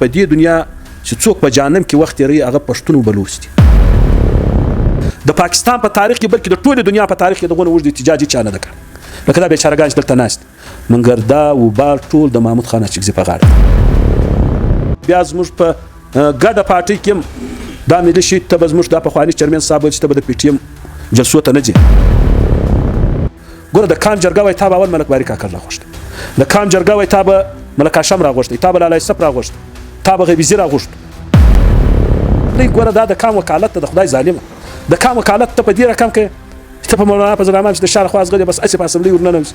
په دې دنیا چې څوک په جهنم کې وخت لري هغه پښتون بلوچ دي. د پاکستان په تاریخ کې بلکې د ټولې دنیا په تاریخ کې دغه وجود احتجاجي چانه ده کړ لکه دا بیچارهګان چې دلته ناست منګردا او بال ټول د محمود خان اچکزي په غاړه. بیا زموږ په ګډه پارټي کې دا ملي شي ته زموږ د پخواني چیرمن صاحب چې ته د پی ټی ایم جلسو ته نه ځي. ګوره د کام جرګه وای تا به اول ملک باری کاکړ راغوښت، د کام جرګه وای تا به ملک هاشم راغوښت، تا به لالی صف راغوښت، تا به غیبیزي راغوښت. ګوره دا د کام وکالت ته د خدای ظالمه د کام وکالت ته په دې رقم کې ته په مولانا فضل الرحمن چې د شار خواز غلي بس اسی په اسمبلی ورننوځي.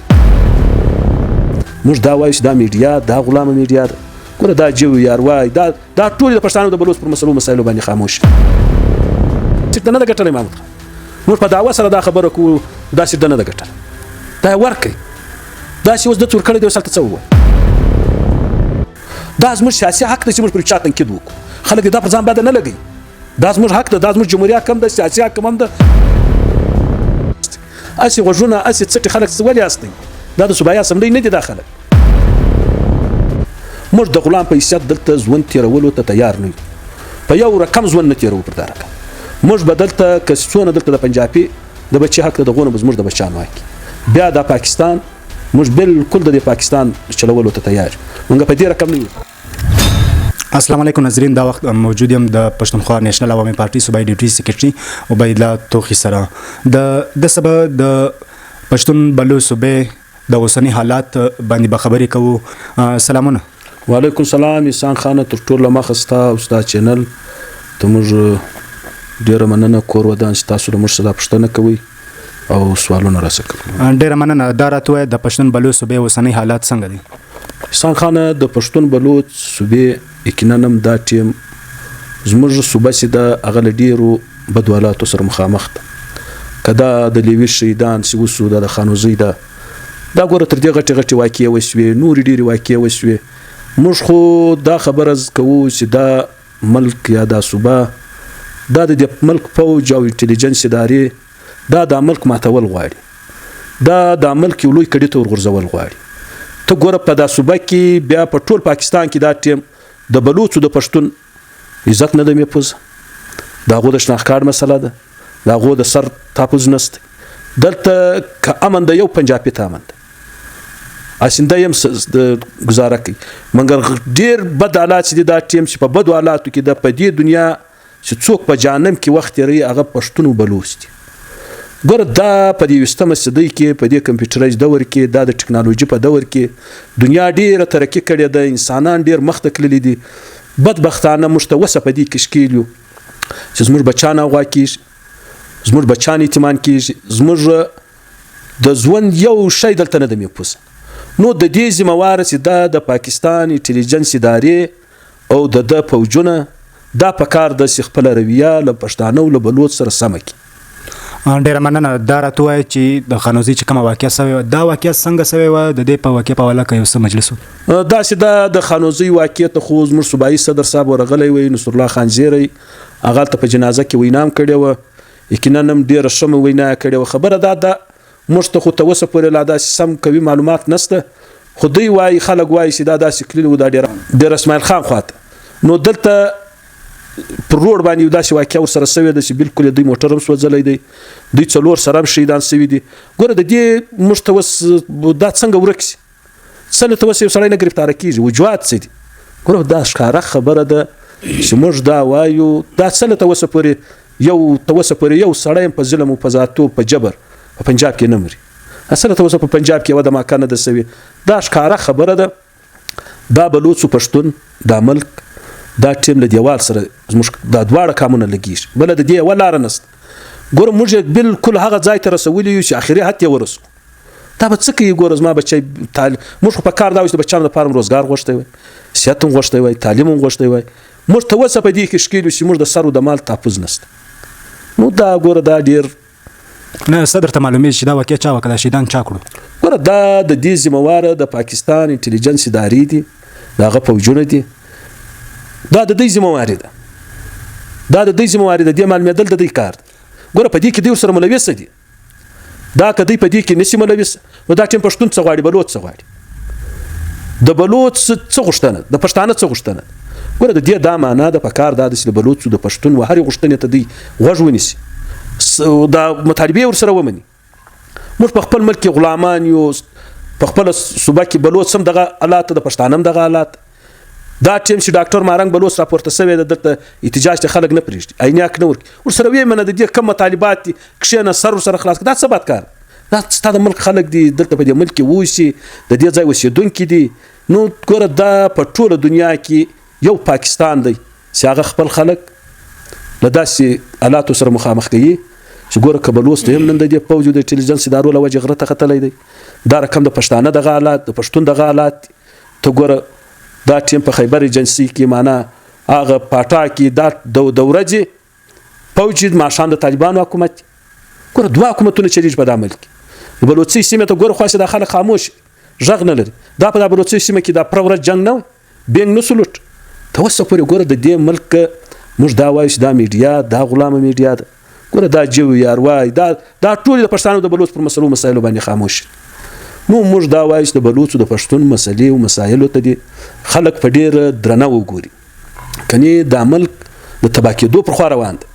موږ دا وایو چې دا میډیا دا غلامه میډیا ده. ګوره دا جو یار وای دا ټول د پښتنو د بلوچ پر مسایلو باندې خاموش چې نه د ګټلې محمود خان. موږ په دعوا سره دا خبره کوو دا چې نه د ګټل دا ورکي دا چې اوس د تور کړي د وسلته څه وای دا زموږ سیاسي حق دی چې موږ پر چا تنقید وکړو. خلک دا پر ځان باندې نه لګي دا زموږ حق ده، دا زموږ جمهوریت کم ده، سیاسي حق هم ده. اسی غوږونه اسی څټي خلک ولې استي دا د صوبایي اسمبلی نه دي داخله. موږ د غلام په حیثیت دلته ژوند تیرولو ته تیار نه یو، په یو رقم ژوند نه تیرو پر دارکه. موږ بدلته کسونه دلته د پنجابي د بچي حق د غونه زموږ د بچانو حق بیا د پاکستان موږ بالکل د پاکستان چلولو ته تیار موږ په دې رقم نه یو. السلام علیکم ناظرین، دا وخت موجود یم د پښتونخوا نېشنل عوامي پارټي صوبایي ډیپټي سیکریټري عبید الله توخي سره د سبا د پښتون بلوچ صوبې د اوسنی حالات باندې به خبرې کوو. سلامونه. وعلیکم السلام. احسان خان تر ټولو مخستا استاد چینل ته موږ ډیره مننه کور ودان چې تاسو د موږ سره پښتنه کوي او سوالونه راڅخه. ډیره مننه. دا راته د پښتون بلوچ صوبې اوسنی حالات څنګه دي؟ احسان خان د پښتون بلوچ صوبې یقینا هم دا ټیم زموږ صوبه چې د هغه ډیرو بدوالاتو سره مخامخ ده. کدا د لیوي شهیدان سی وسو د خانوزي ده دا ګوره تر دې غټي واقعي وسوي نور ډیری واقعي وسوي. موږ خو دا خبره کوو چې دا ملک یا دا صوبه دا د ملک فوج او انټيليجنس ادارې دا د ملک ماتول غواړي، دا د ملک یو لوی کډی ته ورغورځول غواړي. ته ګوره په دا صوبه کې بیا په ټول پاکستان کې دا ټیم د بلوچو د پښتون عزت نه د میپوز دا غو د شناخکار مسله ده، دا غو د سر تاپوز نست دلته که امن د یو پنجابي ته امن ده اسنده يم د گزاره کوي. مګر ډیر بد حالات دي دا ټیم چې په بد حالاتو کې د پدې دنیا چې څوک په جهنم کې وخت لري هغه پښتون بلوچ دي. ګوره دا په دې وستمه صدۍ کې په دې کمپیوټرایز دور کې دا د ټکنالوژي په دور کې دنیا ډیره ترقی کړې ده، انسانان ډیر مخ ته تللي دي. بدبختانه مشتوسه په دې کې شکیل یو چې زموږ بچان غوا کیږي، زموږ بچان ایتمان کیږي، زموږ د ژوند یو شی دلته نه د میپوس. نو د دې ذمہوار چې دا د پاکستان انټيليجنس ادارې او د فوجونه دا په کار د خپل رویه له پښتانه او له بلوچ سره سم کی. ډیره مننه. دا راته وایي چې د خانوزي چې کومه واقعه سوې وه دا واقعه څنګه سوې وه د دې په واقعه په حواله که یو څه مجلس وکړو؟ داسې دا د خانوزي واقعه ته خو زموږ صوبایي صدر صاحب ورغلی وی نصر الله خان زیری هغه ته په جنازه کې وینا هم کړې وه، یقینا هم ډېره ښه وینا یې کړې وه. خبره دا ده موږ ته خو ته اوسه پورې لا داسې سم کوي معلومات نشته، خو دوی وایي خلک وایي چې دا داسې کلي و دا ډېر اسماعیل خان خواته. نو دلته پر روډ باندې یو داسې واقعه ورسره سوې ده چې بالکل دوی موټر هم سوځلی دی، دوی څلور سره هم شهیدان سوي دي. ګوره د دې موږ ته اوس دا څنګه ورک شي څنګه ته اوس یو سړی نه ګرفتاره کېږي وجوهات څه دي. ګوره دا ښکاره خبره ده چې موږ دا وایو دا څنګه ته اوسه پورې یو سړی په ظلم او په ذاتو په جبر په پنجاب کې نه مري، څنګه ته اوسه په پنجاب کې وده ماکانه ده سوي. دا ښکاره خبره ده. دا بلوچ پښتون دا ملک دا ټیم له دیوال سره زموږ دا دواړه کامونه لګیږي، بل د دې ولاره نست. ګوره موږ بالکل هغه ځای ته رسولي یو چې اخري حد یې ورسو. دا به څه کوي؟ ګوره زما بچی موږ خو په کار دا وایو چې د بچیانو لپاره روزګار غوښتی وای، صحت هم غوښتی وای، تعلیم هم غوښتی وای. موږ ته اوسه په دې کې شکیل یو چې موږ د سر او د مال تحفظ نشته. نو دا ګوره دا ډېر نه صدر ته معلومیږي چې دا واقعه چا وکړه، شهیدان چا کړو؟ ګوره دا د دې ذمہواره د پاکستان انټيليجنس ادارې دي، د هغه فوجونه دي، دا د دې ذمہواري ده، دا د دې ذمہواري ده. دې معلومېدل د دې کار ده. ګوره په دې کې دوی سره ملوث دي. دا کدی په دې کې نسی ملوث نو دا ټیم پښتون څه غواړي بلوچ څه غواړي. د بلوچ څه غوښتنه د پښتانه څه غوښتنه ګوره د دې دا معنا د پکار دا د بلوچ د پښتون و هر غشتنه ته دی غوږ ونیسي دا مطالبه ور سره ومني موږ په خپل ملک غلامان یو په خپل صوبه کې بلوچ سم دغه حالات د پښتانم دغه حالات دا ټیم چې ډاکټر مارنګ بلوچ راپورته شوی د دلته احتجاج ته خلک نه پریږدي عیناک نه ور سره وی منه د دې کم مطالبات کښنه سره خلاص دا څه بد کار دا ستاسو د ملک خلک دي دلته په دې ملک ووسی د دې ځای وسیدونکو دي نو ګوره دا په ټوله دنیا کې یو پاکستان دی چې هغه خپل خلک له داسې حالاتو سره مخامخ کوي چې ګوره کبلوس ته هم نن د دې پوج د انټيليجنس ادارو له وجه غره ته خطلې دی دا رقم د پښتانه د حالات د پښتون د حالات ته ګوره دا ټیم په خیبر ایجنسی کې معنا هغه پاټا کې دا دورځي پوج ماشان د طالبانو حکومت ګوره دوه حکومتونه چریج په دامل کې د بلوچستان سیمه ته ګوره خاصه د خلک خاموش ژغ نه لري دا په بلوچستان سیمه کې دا پرورت جنگ نه بینګ نسلوت ته وسه پورې ګوره د دې ملک موږ دا وایو دا میډیا دا غلامه میډیا ده ګوره دا جو یاروای دا ټول د پښتانو د بلوچ پر مسایلو باندې خاموش نو موږ دا وایو د بلوچ د پښتون مسلې او مسایلو ته دي خلک په ډیر درنه وګوري کني دا ملک د تباکېدو پر خوا روان دی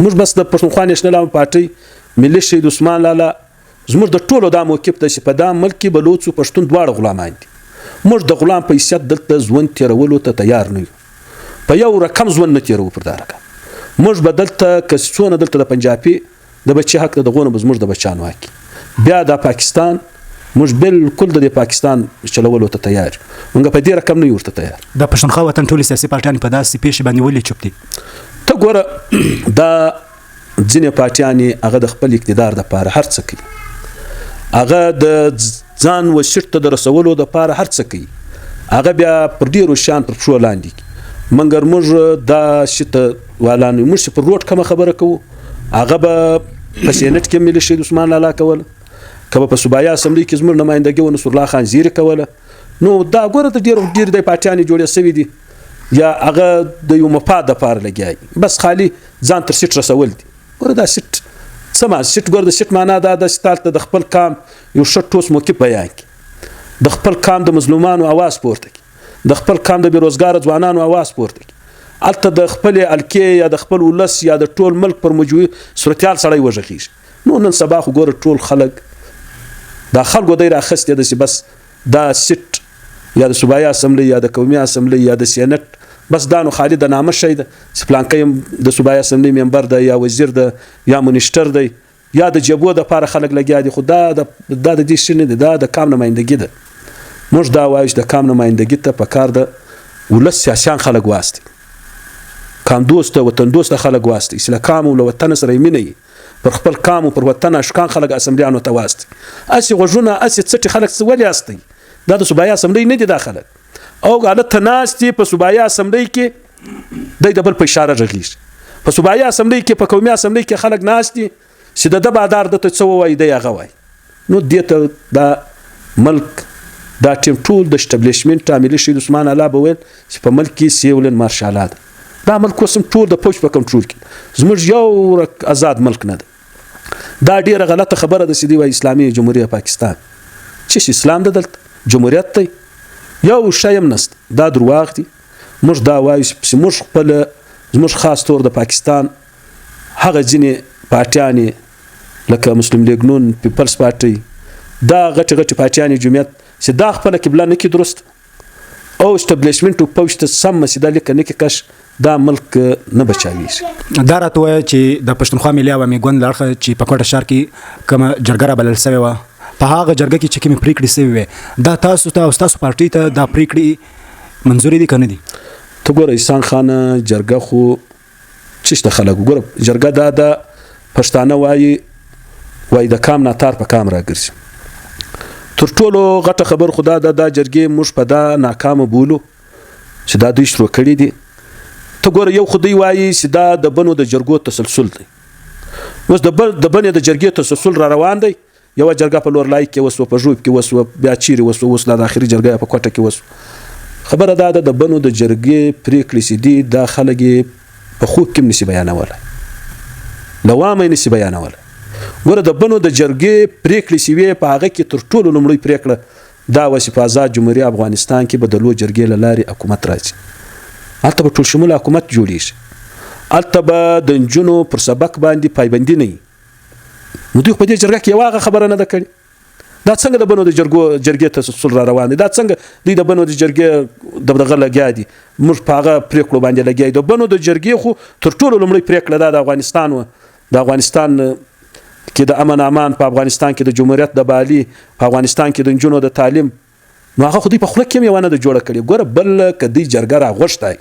موږ بس د پښتونخوا نېشنل پارټي ملي شهید عثمان لالا زموږ د ټولو دا موقف د چې په دا ملک کې بلوچ او پښتون دواړه غلامان دي موږ د غلام په حیثیت دلته ژوند تیرولو ته تیار نه یو په یو رقم ژوند نه تیرو پر دا رقم موږ بدلته کسونه دلته د پنجابي د بچي حق د غونه زموږ د بچانو حق بیا د پاکستان موږ بالکل د پاکستان چلولو ته تیار موږ په دې رقم نه یو ته تیار د پښتونخوا وطن ټول سیاسي پارټیان په داسې پیښه باندې ولې چوپ دي ته ګوره دا ځینې پارټیان هغه د خپل اقتدار لپاره هر څه کوي هغه د ځان وشت د رسولو لپاره هر څه کوي هغه بیا پر ډیرو شان پر شو لاندې منګر موږ دا شته والانه موږ پر روټ کوم خبره کوو هغه به په سینټ کې ملي شهید عثمان لالا کول کبه په صوبایا اسمبلی کې زموږ نمائندګي و نصر الله خان زیری کوله نو دا ګوره د ډیر د پارټیان جوړې سوي دي یا هغه د یو مفاد لپاره لګي بس خالی ځان تر سیټ رسول دي ګوره دا سیټ سما سیټ ګوره د سیټ معنا دا د ستالت د خپل کام یو شټ ټوس موقف بیان کی د خپل کام د مظلومانو आवाज پورته کی د خپل کام د بیروزګار ځوانانو आवाज پورته کی الته د خپل الکی یا د خپل ولس یا د ټول ملک پر موجوي صورتيال سړی وژغیږي نو نن سبا خو ګوره ټول خلک دا خلکو دای راخسته د بس دا سیټ یا د صوبایا اسمبلی یا د قومي اسمبلی یا د سینټ بس دا نو خالد نامه شي د پلانکې د صوبایا اسمبلی ممبر د یا وزیر د یا منیسټر دی یا د جبو د لپاره خلک لګیا دي خو دا د دې شنه دا د کام نمائندګي ده موږ دا وایو د کام نمائندګي ته په کار د ولس سیاسيان خلک واسطي کام دوست وطن دوست خلک واسطي اسلام کام او وطن سره مینه پر خپل کام او پر وطن اشکان خلک اسمبلیانو ته واسطي اسی غوژونه اسی څټي خلک ولې اسطي دا د صوبایا اسمبلی نه دي داخله او غاله تناستي په صوبایا اسمبلی کې د ډبل په اشاره رغیږي په صوبایا اسمبلی کې په قومي اسمبلی کې خلک ناشتي چې د بادار د څه وای دی هغه وای نو دته دا ملک دا ټیم ټول د اسټابلیشمنت عامل شي عثمان الله بویل چې په ملک کې سیولن مارشالات دا ملک کوم ټول د پوج په کنټرول کې زموږ یو آزاد ملک نه ده دا ډیره غلطه خبره ده چې دی اسلامي جمهوریت پاکستان چې اسلام د جمهوریت دی یو شایم نست دا درواغ دي موږ دا وایو چې موږ خپل زموږ خاص تور د پاکستان هغه ځینې پارټیان لکه مسلم لیگ نون پیپلز پارټي دا غټ پارټیان جمعیت چې دا خپل قبله نه کې درست او اسټابلیشمنت او پوسټ سم مسیدا لیک نه کې کش دا ملک نه بچاوي دا راته وایي چې د پښتونخوا ملي عوامي ګوند لړخه چې په کوټه شهر کې کوم جرګه بلل شوی و په هغه جرګه کې چې کوم پریکړې شوی دا تاسو ته او تاسو پارټي ته دا پریکړې منځوري دي کنه دي ته ګوره احسان خان جرګه خو چې د خلکو ګوره جرګه دا پښتانه وایي د کام ناتار په کام راګرځي تر ټولو غټه خبر خدا دا جرګې موږ په دا ناکام بولو چې دا دوی شروع کړی دي ته ګوره یو خدای وایي چې دا د بنو د جرګو تسلسل دی اوس د بنې د جرګې تسلسل را روان دی یو جرګه په لور لای کې وسو په جوب کې وسو بیا چیرې وسو د اخري جرګه په کوټه کې وسو خبره دا د بنو د جرګې پریکړې سي دي دا خلک په خو کې نشي بیانول لوامه نشي بیانول ګوره د بنو د جرګې پریکړې سی وی په هغه کې تر ټولو لومړی پریکړه دا وسی په آزاد جمهوریت افغانستان کې بدلو جرګې لاري حکومت راځي هلته به ټول شمول حکومت جوړیږي، هلته به د نجونو پر سبق باندې پایبندي نه وي. نو دوی په دې جرګه کې یو هغه خبره نه ده کړې. دا څنګه د بنو د جرګې تسلسل را روان دی؟ دا څنګه دوی د بنو د جرګې دغه لګیا دي؟ موږ په هغه پرېکړو باندې لګیا دي. د بنو د جرګې خو تر ټولو لومړی پرېکړه دا د افغانستان وه. د افغانستان کې د امن امان، په افغانستان کې د جمهوریت د بالي، په افغانستان کې د نجونو د تعلیم، نو هغه خو دوی په خوله کې هم یوه نه ده جوړه کړې. ګوره بل که دوی جرګه راغوښتی،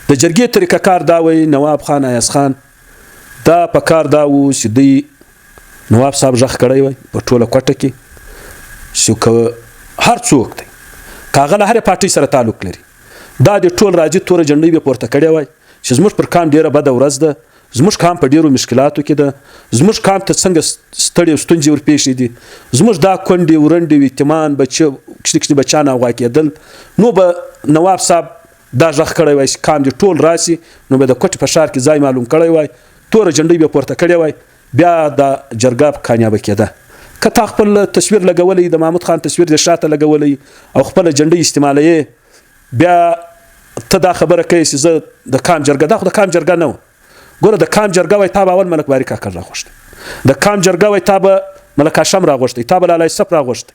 د جرګې طریقه کار دا وی نواب خان ایاز خان دا په کار دا و چې دوی نواب صاحب غږ کړی وای په ټوله کوټه کې چې که هر څوک دی که هغه له هرې پارټۍ سره تعلق لري، دا د ټول راځي توره جنډۍ به پورته کړې وای چې زموږ پر کام ډېره بده ورځ ده، زموږ کام په ډېرو مشکلاتو کې ده، زموږ کام ته څنګه ستړې او ستونزې ورپېښې دي، زموږ دا کونډې ورنډې یتیمان بچه کشني کشني بچیان اغوا کېدل. نو به نواب صاحب دا غږ کړی وای چې کام دې ټول راسي، نو به د کوټې په ښار کې ځای معلوم کړی وای، توره جنډۍ به پورته کړې وای، بیا د جرګه کامیابه کېده. که تا خپل تصویر لګولی، د محمود خان تصویر د شاته لګولی او خپله جنډۍ استعمالوي، بیا ته دا خبره کوي چې زه د کام جرګه، دا خو د کام جرګه نه وه. ګوره د کام جرګه وای تا به اول ملک باري کاکړ راغوښتی، د کام جرګه وای تا به ملک هاشم راغوښتی، تا به لالا یوسف راغوښتی،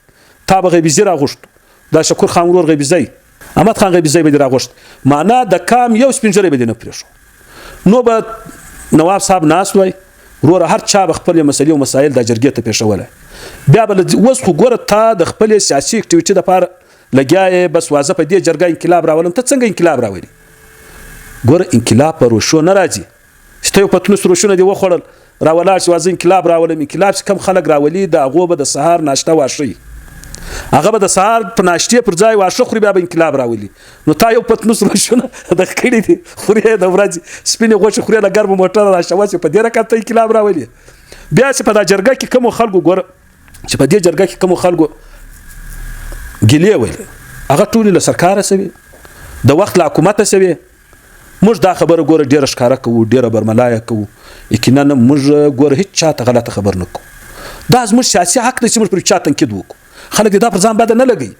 تا به غیبیزي راغوښتو، دا شکور خان ورور غیبیزی، احمد خان غیبیزی به دې راغوښت، معنا د کام یو سپین ږیری به دې نه پرېښو. نو به نواب صاحب ناست وای، وروره هر چا به خپلې مسلې او مسایل د جرګې ته پېښولی. بیا به اوس خو ګوره تا د خپلې سیاسي اکټیویټي دپاره لګیا یې، بس وازه په دې جرګه انقلاب راولم. ته څنګه انقلاب راولي؟ ګوره انقلاب په روشو نه راځي چې ته یو پتنوس روشونه دې وخوړل راولاړ چې وازه انقلاب راولم. انقلاب چې کم خلک راولي د هغو به د سهار ناشته واښوي، هغه به د سهار په ناشتې پر ځای واښه خوري، بیا به انقلاب راولي. نو تا یو پتنوس روشونه د کړي دي خوري د ورځې سپینې غوښې خوري له ګرمه موټره راشه چې په دې رقم ته انقلاب راولي. بیا چې په دا جرګه کې کومو خلکو ګوره چې په دې جرګه کې کومو خلکو ګیلې ویلې، هغه ټولې له سرکاره سوي، د وخت له حکومته سوي. موږ دا خبره ګوره ډېره ښکاره کوو، ډېره برملایه کوو، یقینا موږ ګوره هیڅ چاته غلطه خبر نه کوو. دا زموږ سیاسي حق دی چې موږ پر چا تنقید وکړو. خلک دې دا پر ځان بده نه لګوي،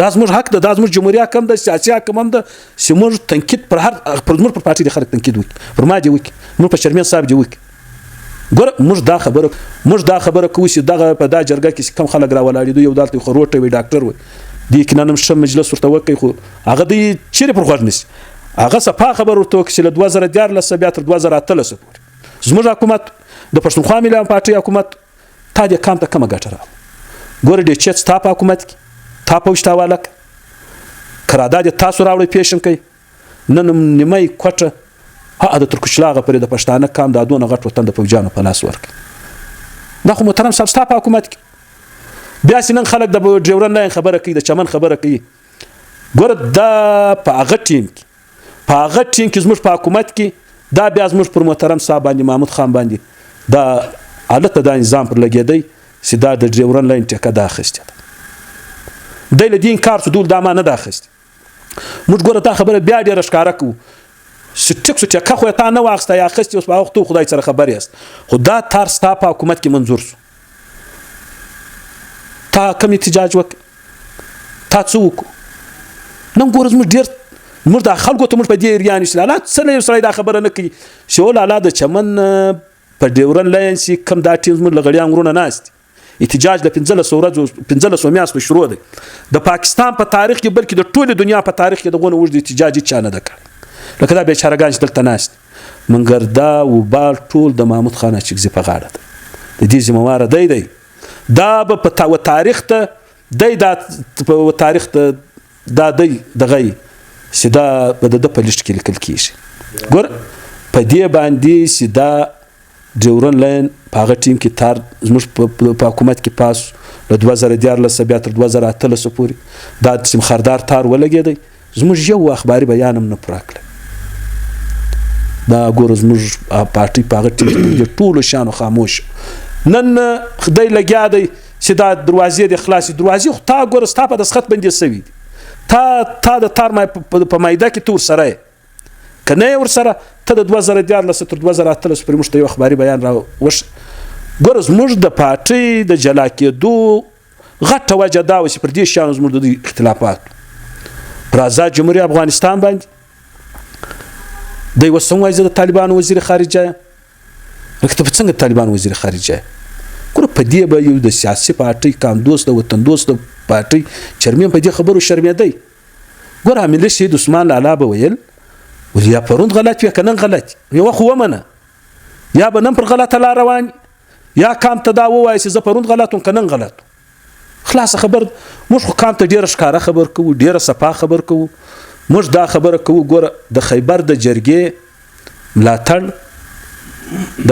دا زموږ حق ده، دا زموږ جمهوري حق هم ده، سیاسي حق هم ده چې موږ تنقید پر زموږ پر پارټۍ دې خلک تنقید وکړي، پر ما دې وکړي، موږ په شرمین صاحب دې وکړي. ګوره موږ دا خبره کوو چې دغه په دا جرګه کې کم خلک راولاړېدو، یو دلته خو روټی وي ډاکټر وي، دې یقینا هم ښه مجلس ورته وکړي، خو هغه دې چیرې پر غوږ نیسي. هغه صفا خبر ورته وکړي چې له 2014 بیا تر 2018 پورې زموږ حکومت د پښتونخوا ملي پارټۍ حکومت تا دې کام ته کومه ګټه راوړه. ګوره ډېر چت ستا په حکومت کې تا پوښ تا واله قرارداد یې تاسو راوړئ پېشن کوي، نن نیمه کوټه د ترکشلاغه پرې د پښتانه کام دا دونه غټ وطن د فوجانو په لاس ورکړي. دا خو محترم صاحب ستا په حکومت کې. بیا چې نن خلک د ډیورن لاین خبره کوي، د چمن خبره کوي. ګوره دا په هغه ټیم کې زموږ په حکومت کې دا بیا زموږ پر محترم صاحب باندې محمود خان باندې دا حالت دا نظام پر لګېدی چې دا د ډیورن لاین ټیکه دا اخیستې ده. دی له دې انکار څه ډول دا ما نه ده اخیستې. موږ ګوره دا خبره بیا ډېره ښکاره کوو چې ټیکه خو یې تا نه واخیسته یا اخیستې، اوس په هغه وخت خدای سره خبر یاست، خو دا تار ستا په حکومت کې منظور شو. تا کوم احتجاج وکړ؟ تا څه وکړو؟ نن ګوره موږ دا خلکو ته موږ په دې اریان شو لالا څه نه یو سړی دا خبره نه کوي چې لالا د چمن په ډیورن لاین چې کم دا ټیم زموږ له غړیان غرونه ناست احتجاج د 15 میاشتو شروع دی د پاکستان په تاریخ کې، بلکې د ټولې دنیا په تاریخ کې دغه اوږد احتجاج چا نه ده کړی، لکه دا بیچارهګان چې دلته ناست. مګر دا وبال ټول د محمود خان اچکزي په غاړه ده، د دې ذمہواره دی. دا به په تاریخ ته دی، دا په تاریخ ته دا دی دغه چې دا به د په لیست کې لیکل کېږي. ګوره په دې باندې چې دا ډیورن لاین په هغه ټیم کې تار زموږ په حکومت کې پاس له 2014 بیا تر 2018 پورې دا سیمخاردار تار ولګېدی، زموږ یو اخباري بیان هم نه پوره کړی. دا ګوره زموږ پارټۍ په هغه ټیم کې ټولو شیانو خاموش. نن خدای لګیا دی چې دا دروازې د خلاصې دروازې خو تا ګوره ستا په دستخط باندې سوي دي، تا د تار په مایده کې تو ورسره یې که نه یې ورسره، ته د 2014 تر 2018 پورې موږ ته یو اخباري بیان راوښ. ګوره زموږ د پارټۍ د جلا کېدو غټه وجه دا وه چې پر دې شیانو زموږ د اختلافات پر آزاد جمهوري افغانستان باندې دی اوس هم وایي زه د طالبانو وزیر خارجه یم. لکه ته څنګه طالبان وزیر خارجه یې؟ ګوره په دې به یو د سیاسي پارټۍ کامدوسته وطن دوسته پارټۍ چرمین په دې خبرو شرمېدی. ګوره حامد شهید عثمان لالا به ویل یا پرون غلط وي که نن غلط یوه خو ومنه، یا به نن پر غلطه لار روان یا کام ته دا ووایي چې زه پرون غلط وم که نن غلط. خلاصه خبر موږ خو کام ته ډېره ښکاره خبر کوو، ډېره صفا خبر کوو. موږ دا خبره کوو ګوره د خیبر د جرګې ملاتړ،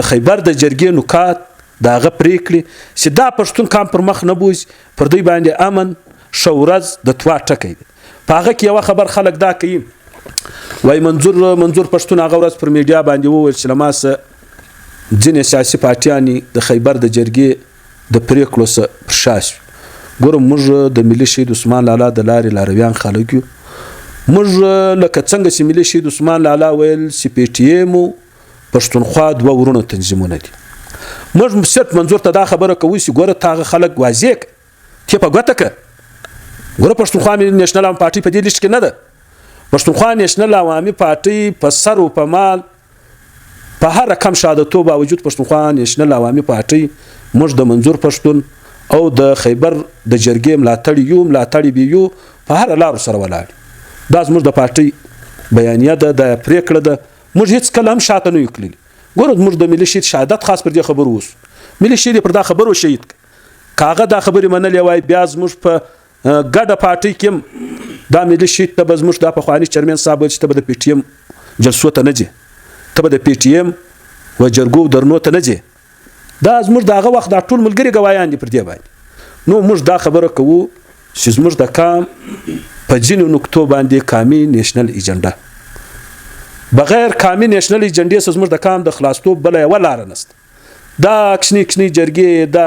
د خیبر د جرګې نکات د هغه پرېکړې چې دا پښتون کام پر مخ نه بوځي، پر دوی باندې امن ښه ورځ د توا ټکی دی. په هغه کې یوه خبر خلک دا کوي وایي منظور پښتون هغه ورځ پر میډیا باندې وویل چې له ما څه ځینې سیاسي پارټیانې د خیبر د جرګې د پرېکړو څه پر شا شوي. ګوره موږ د ملي شهید عثمان لالا د لارې لارویان خلک یو. موږ لکه څنګه چې ملي شهید عثمان لالا ویل چې پی ټي ایم پښتونخوا دوه ورونو تنظیمونه دي. موږ صرف منظور ته دا خبره کوو چې ګوره تا هغه خلک واضح کړه، ته په ګوته کړه. ګوره پښتونخوا نیشنل عوامي پارټۍ په دې لیست کې نه ده. پښتونخوا نیشنل عوامي پارټۍ په سر او په مال په هر رقم شهادتو باوجود پښتونخوا نیشنل عوامي پارټۍ موږ د منظور پښتون او د خیبر د جرګې ملاتړ یو، ملاتړ به یو، په هر لارو سره ولاړ. دا زموږ د پارټۍ بیانیه ده، د پرېکړه ده. موږ هیڅ کله هم شاته نه یو کړلي. ګوره موږ د ملي شهید شهادت خاص پر دې خبرو اوس ملي شهید پر دا خبرو شهید کاغه دا خبرې منلې وای بیا زموږ په ګډه پارټۍ کې دا ملي شهید ته به زموږ دا پخواني چیرمن صاحب چې ته به د پی ټي ایم جلسو ته نه ځې، ته به د پی ټي ایم و جرګو درنو ته نه ځې. دا زموږ د هغه وخت دا ټول ملګري ګوایان دي پر دې باندې. نو موږ دا خبره کوو چې زموږ د کام په ځینو نکتو باندې کامي نیشنل ایجنډا بغیر کامي نیشنل ایجنډې څخه زموږ د کام د خلاصتوب بله یوه لاره نشته. دا کشنی جرګې دا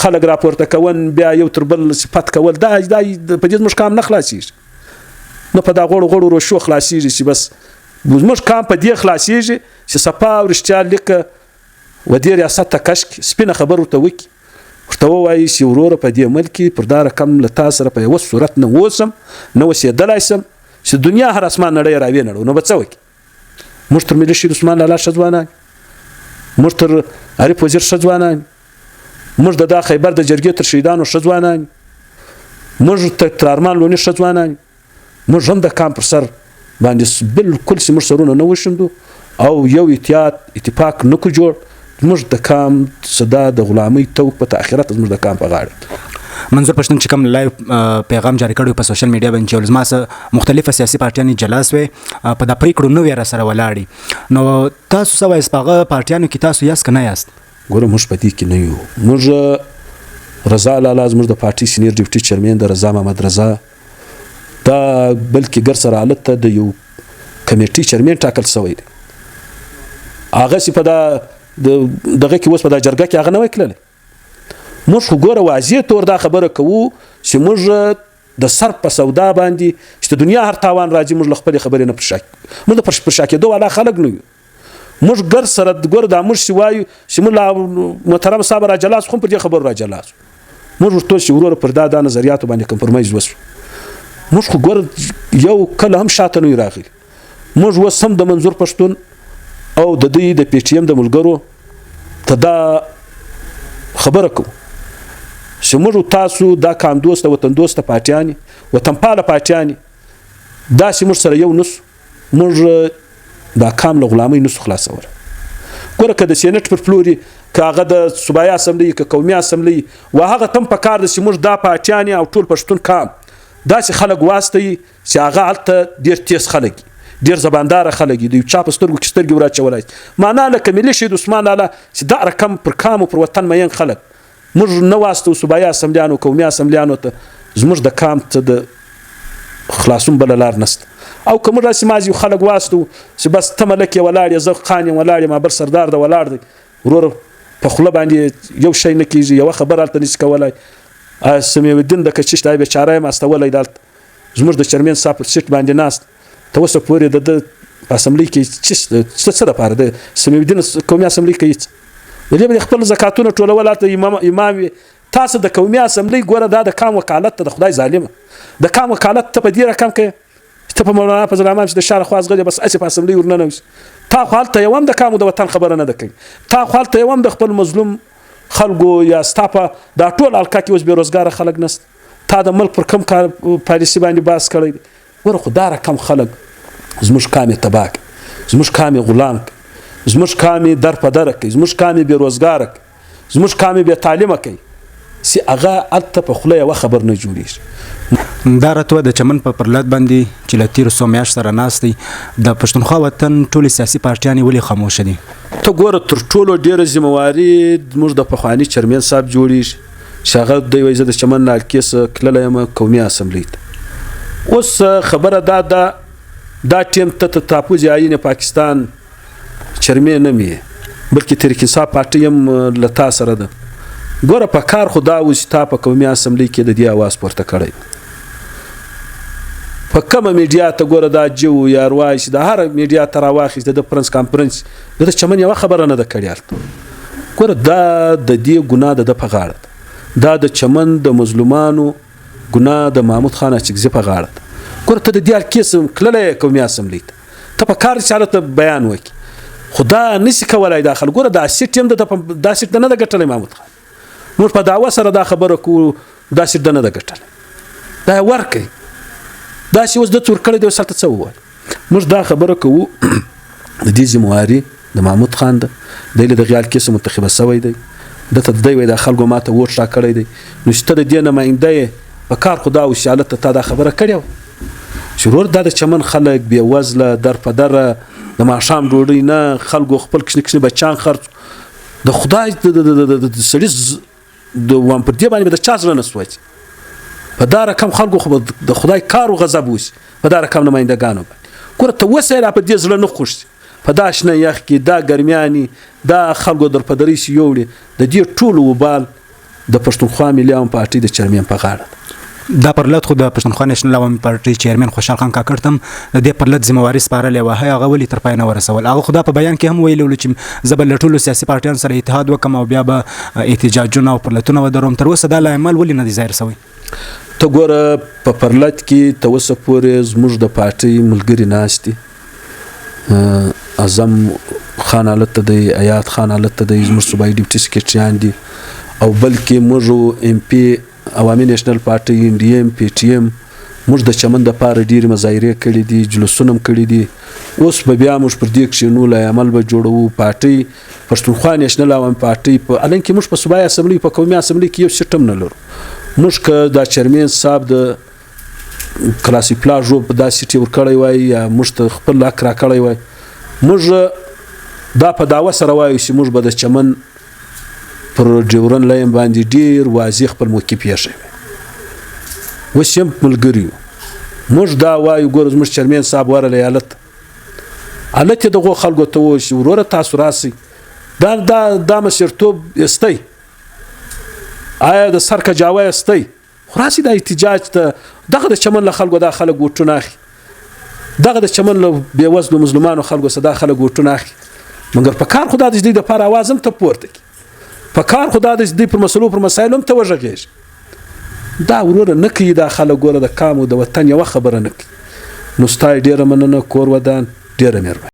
خلک راپورته کول بیا یو تر بل صفت کول دا په دې زموږ کام نه خلاصېږي. نو په دا غوړو روشو خلاصېږي چې بس زموږ کام په دې خلاصېږي چې صفا او رښتیا لیکه و دې ریاست ته کشک سپینه خبر ورته وکړي، ورته ووایي چې وروره په دې ملک کې پر دا رقم له تا سره په یوه صورت نه اوسم نه اوسېدلی شم چې دنیا هر اسمان نړۍ راوینړو. نو به څه وکړي؟ موږ تر ملي شهید عثمان لالا ښه ځوانان، موږ تر عارف وزیر ښه ځوانان، موږ د دا خیبر د جرګې تر شهیدانو ښه ځوانان، موږ تر ارمان لوني ښه ځوانان. موږ هم د کام پر سر باندې بالکل چې موږ سرونه نه وشندو او یو اتفاق نه کو جوړ. موږ د کام صدا د غلامۍ توک په تاخیرات زموږ د کام په غاړه. منظور پښتون چې کوم لایو پیغام جاری کړی په سوشل میډیا باندې چې زما سره مختلفه سیاسي پارټیانې جلا سوې په دا پریکړو نو را سره ولاړې، نو تاسو څه وایي په هغه پارټیانو کې تاسو یاست که نه یاست؟ ګوره موږ په دې کې نه یو. موږ رضا لالا زموږ د پارټۍ سینیر ډیپټي چیرمن د رضا محمد رضا دا بلکې ګر سره حالت ته د یو کمیټي چیرمن ټاکل شوی دی. هغه چې په دا دغه کې اوس په دا جرګه کې هغه نه وای تللی. موږ خو ګوره واضح طور دا خبره کوو چې موږ د سر په سودا باندې چې د دنیا هر تاوان راځي موږ له خپلې خبرې نه موږ د پر شا کېدو والا خلک نه یو. موږ ګر سره ګوره دا موږ چې وایو چې موږ محترم صاحب را جلاس خو پر دې خبرو را جلاس موږ ورته چې وروره پر دا نظریاتو باندې کمپرمایز وسو. موږ خو ګوره یو کله هم شاته نه راغلي. موږ اوس هم د منظور پښتون او د دوی د پی ټي ایم د ملګرو ته دا خبره کوو چې موږ تاسو دا کام دوسته وطن دوسته پارټیانې وطنپاله پارټیانې داسې موږ سره یو نسو، موږ دا کام له غلامۍ نسو خلاصولی. ګوره که د سینټ پر فلوري که هغه د صوبایي اسمبلۍ که قومي اسمبلۍ و هغه تم په کار ده چې موږ دا پارټیانې او ټول پښتون کام داسې خلک واستوي چې هغه هلته ډېر تیز خلک ډېر زبانداره خلک دي، چا په سترګو کې سترګې وراچولی. معنا لکه ملي شهید عثمان لالا چې دا رقم پر کام او پر وطن مین خلک موږ نه واستو صوبایي اسمبلیانو قومي اسمبلیانو ته زموږ د کام ته د خلاصون بله لار نشته. او که موږ داسې مازې خلک واستو چې بس ته ملک یې ولاړ یې زه خان یم ولاړ یم بل سردار د ولاړ دی وروره په خوله باندې یو شی نه کېږي، یوه خبره هلته نشي کولی. سمیع الدین د کچش دا بیچاره یم استولی دلته زموږ د چیرمن صاحب پر سیټ باندې ناست ته اوسه پورې د په اسمبلۍ کې څه دپاره د سمیع الدین قومي اسمبلۍ کوي د دې به خپل زکاتونه ټولول هلته امام وي. تاسو د قومي اسمبلۍ ګوره دا د کام وکالت ته د خدای ظالمه د کام وکالت ته په دې رقم کوي ته په مولانا فضل الرحمن چې د شار خواز غلې بس اسې په اسمبلی ورننه تا خو هلته یو هم د کامو د وطن خبره نه ده کوي تا خو هلته یو هم د خپل مظلوم خلکو یا ستا په دا ټول حلقه کې اوس بېروزګاره خلک نسته تا د ملک پر کم کار پالیسي باندې بحث کړی دی وره خو دا رقم خلک زموږ کام یې تباه کړي زموږ کام یې غلام کړي زموږ کام یې در په دره کوي زموږ کام یې بېروزګاره کوي زموږ کام یې بې تعلیمه کوي سي هغه هلته په خوله یوه خبر نه جوړېږي دا راتوه د چمن په پرلت باندې چې له تېرو څو میاشت سره ناست دی د پښتونخوا وطن ټولې سیاسي پارټیانې ولې خاموشه دي ته ګوره تر ټولو ډېره ذمهواري زموږ د پخواني چیرمن صاحب جوړېږي چې هغه دی وایي زه د چمن نه حلقې څخه تللی یم قومي اسمبلۍ ته اوس خبره دا ټیم ته تاپوز عین پاکستان چیرمن نه مې بلکې تحریک انصاف پارټۍ هم له تا سره ده ګوره په کار خو دا اوس تا په قومي اسمبلۍ کې د دې اواز پورته کړی په کومه میډیا ته ګوره دا جو یا ارواح چې د هر میډیا ته راواخیست د پرنس کانفرنس د چمن یوه خبره نه ده کړې ګوره دا د دې ګناه ده په غاړه ده دا د چمن د مظلومانو ګناه د محمود خان اچکزي په غاړه ده ګوره ته د دې حلقې کللی قومي اسمبلۍ ته په کار چې هلته بیان وکړي خو دا نشي کولی دا خلک ګوره دا سیټ یم دا سیټ نه ده ګټلی محمود خان موږ په دعوه سره دا خبره کوو دا سیټ ده نه ده ګټلی دا یې ورکوي داسې اوس ده څور کړی دی اوس هلته څه ووایي موږ دا خبره کوو د دې ذمهواري د محمود خان ده دی له دغې حلقې څخه منتخبه شوی دی ده ته دی وایي دا خلکو ما ته ووټ راکړی دی نو چې ته د دې نماینده یې په کار خو دا اوس چې هلته تا دا خبره کړې وه چې ورور دا د چمن خلک بېوزله در په دره د ماښام ډوډۍ نه خلکو خپل کشني کشني بچیان خرڅ د خدای د سړي د وام پر دې باندې د چا زړه نه سوځي په دا رقم خلکو خو د خدای کار او غضب وشي په دا رقم نمایندګانو باندې ګوره ته اوس یې را په دې زړه نه خوښي په دا شنه یخ کې دا ګرمیانې دا خلکو در په درۍ چې یوړي د دې ټولو وبال د پښتونخوا ملي عوامي پارټۍ د چیرمن په غاړه ده دا پرلت خو د پښتونخوا نېشنل عوامي پارټۍ چیرمن خوشحال خان کاکړ ته هم د دې پرلت ذمهواري سپارلې وه هغه ولې تر پای نه ورسول هغه خو دا په بیان کې هم ویلي ول چې زه به له ټولو سیاسي پارټیانو سره اتحاد وکړم او بیا به احتجاجونه او پرلتونه ودروم تر اوسه دا لامل ولې نه دی ظاهر شوی ته ګوره په پرلت کې تر اوسه پورې زموږ د پارټۍ ملګري ناست دي اعظم خان هلته دی ایاد خان هلته دی زموږ صوبایي ډیپټي سکرټریان دي او بلکې موږ ایم پی عوامي نېشنل پارټۍ ان ډي ایم پی ټي ایم موږ د چمن دپاره ډېرې مظاهرې کړي دي جلوسونه هم کړي دي اوس به بیا موږ پر دې کښېنو له عمل به جوړوو پارټۍ پښتونخوا نېشنل عوامي پارټۍ په حالانکې موږ په صوبایي اسمبلۍ په قومي اسمبلۍ کې یو سیټ هم نه لرو موږ که دا چیرمن صاحب د کلاسي پلاژو په دا سیټ یې ورکړی وای یا موږ ته خپل حق راکړی وای موږ دا په دعوه سره وایو چې موږ به د چمن پر ډیورن لاین باندې ډیر واضح خپل موقف یې شوی اوس هم ملګري یو موږ دا وایو ګوره زموږ چیرمن صاحب ورغلی هلته یې دغو خلکو ته ووایي چې وروره تاسو راسئ دا مشرتوب استی آیا د سر کجاوه استی خو راسئ دا احتجاج ته دغه د چمن له خلکو دا خلک ووټونه اخلي دغه د چمن له بېوزلو مظلومانو خلکو څخه دا خلک ووټونه اخلي مګر په کار خو دا د دوی دپاره اواز هم ته پورته کړي په کار خو دا د دوی پر مسلو پر مسایلو هم ته وغږېږي دا وروره نه کوي دا خلک ګوره د کام او د وطن یوه خبره نه کوي نو ستا یې ډېره مننه کور ودان ډېره مهرباني